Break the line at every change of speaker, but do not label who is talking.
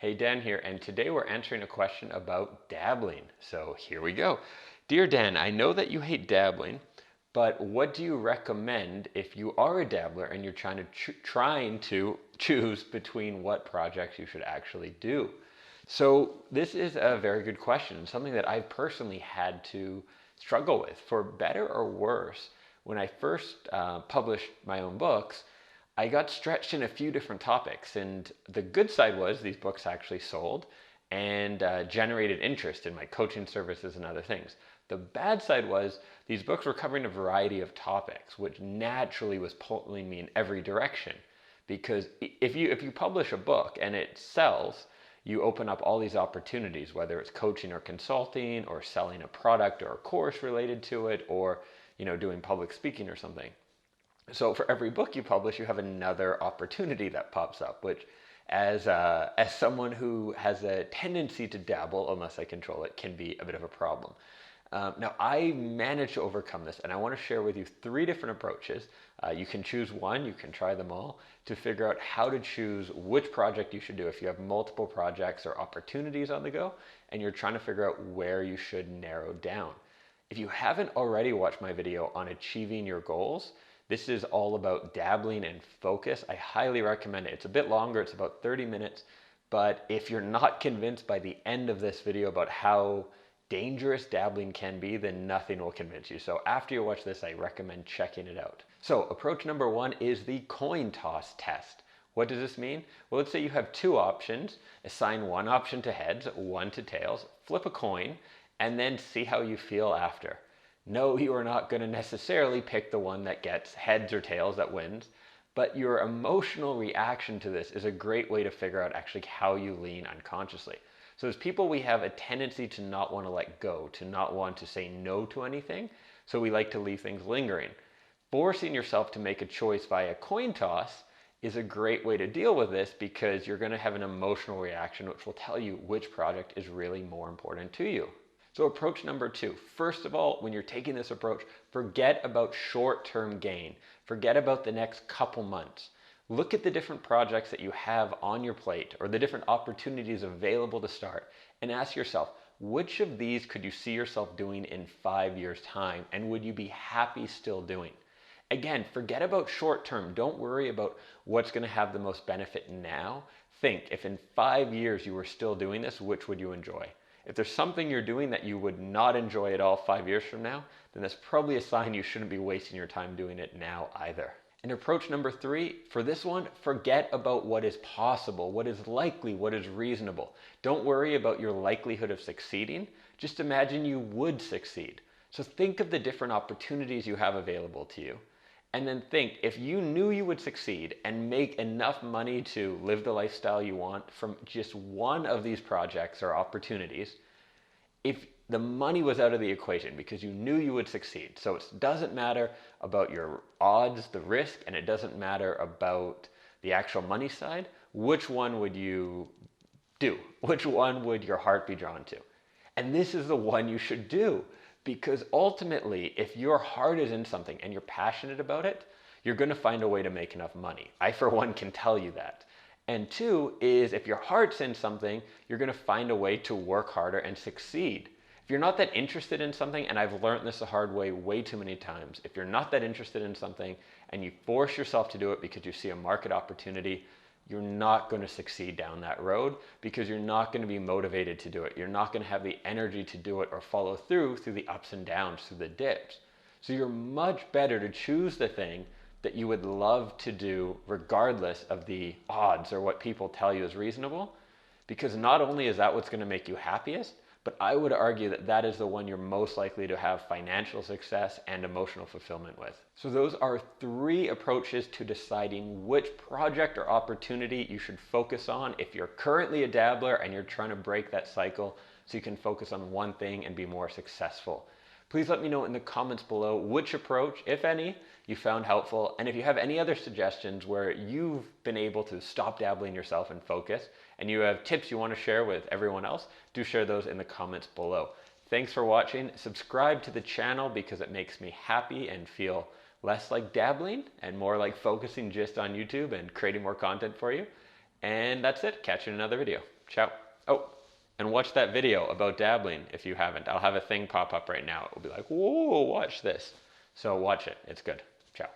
Hey, Dan here, and today we're answering a question about dabbling. So here we go. Dear Dan, I know that you hate dabbling, but what do you recommend if you are a dabbler and you're trying to choose between what projects you should actually do? So this is a very good question, something that I've personally had to struggle with, for better or worse. When I first published my own books, I got stretched in a few different topics, and the good side was these books actually sold and generated interest in my coaching services and other things. The bad side was these books were covering a variety of topics, which naturally was pulling me in every direction. Because if you publish a book and it sells, you open up all these opportunities, whether it's coaching or consulting or selling a product or a course related to it, or doing public speaking or something. So for every book you publish, you have another opportunity that pops up, which as someone who has a tendency to dabble, unless I control it, can be a bit of a problem. Now, I managed to overcome this, and I want to share with you three different approaches. You can choose one, you can try them all, to figure out how to choose which project you should do if you have multiple projects or opportunities on the go, and you're trying to figure out where you should narrow down. If you haven't already watched my video on achieving your goals, this is all about dabbling and focus. I highly recommend it. It's a bit longer, it's about 30 minutes, but if you're not convinced by the end of this video about how dangerous dabbling can be, then nothing will convince you. So after you watch this, I recommend checking it out. So approach number one is the coin toss test. What does this mean? Well, let's say you have two options. Assign one option to heads, one to tails, flip a coin, and then see how you feel after. No, you are not going to necessarily pick the one that gets heads or tails that wins, but your emotional reaction to this is a great way to figure out actually how you lean unconsciously. So as people, we have a tendency to not want to let go, to not want to say no to anything, so we like to leave things lingering. Forcing yourself to make a choice via coin toss is a great way to deal with this, because you're going to have an emotional reaction which will tell you which project is really more important to you. So approach number two. First of all, when you're taking this approach, forget about short-term gain. Forget about the next couple months. Look at the different projects that you have on your plate, or the different opportunities available to start, and ask yourself, which of these could you see yourself doing in 5 years' time, and would you be happy still doing? Again, forget about short-term. Don't worry about what's going to have the most benefit now. Think, if in 5 years you were still doing this, which would you enjoy? If there's something you're doing that you would not enjoy at all 5 years from now, then that's probably a sign you shouldn't be wasting your time doing it now either. And approach number three, for this one, forget about what is possible, what is likely, what is reasonable. Don't worry about your likelihood of succeeding. Just imagine you would succeed. So think of the different opportunities you have available to you. And then think, if you knew you would succeed and make enough money to live the lifestyle you want from just one of these projects or opportunities, if the money was out of the equation because you knew you would succeed. So it doesn't matter about your odds, the risk, and it doesn't matter about the actual money side. Which one would you do? Which one would your heart be drawn to? And this is the one you should do. Because ultimately, if your heart is in something and you're passionate about it, you're going to find a way to make enough money. I, for one, can tell you that. And two is, if your heart's in something, you're going to find a way to work harder and succeed. If you're not that interested in something, and I've learned this the hard way too many times, if you're not that interested in something and you force yourself to do it because you see a market opportunity, you're not going to succeed down that road, because you're not going to be motivated to do it. You're not going to have the energy to do it or follow through the ups and downs, through the dips. So you're much better to choose the thing that you would love to do regardless of the odds or what people tell you is reasonable, because not only is that what's going to make you happiest, but I would argue that that is the one you're most likely to have financial success and emotional fulfillment with. So those are three approaches to deciding which project or opportunity you should focus on if you're currently a dabbler and you're trying to break that cycle so you can focus on one thing and be more successful. Please let me know in the comments below which approach, if any, you found helpful. And if you have any other suggestions where you've been able to stop dabbling yourself and focus, and you have tips you want to share with everyone else, do share those in the comments below. Thanks for watching. Subscribe to the channel because it makes me happy and feel less like dabbling and more like focusing just on YouTube and creating more content for you. And that's it. Catch you in another video. Ciao. Oh, and watch that video about dabbling if you haven't. I'll have a thing pop up right now. It will be like, whoa, watch this. So watch it. It's good. Ciao.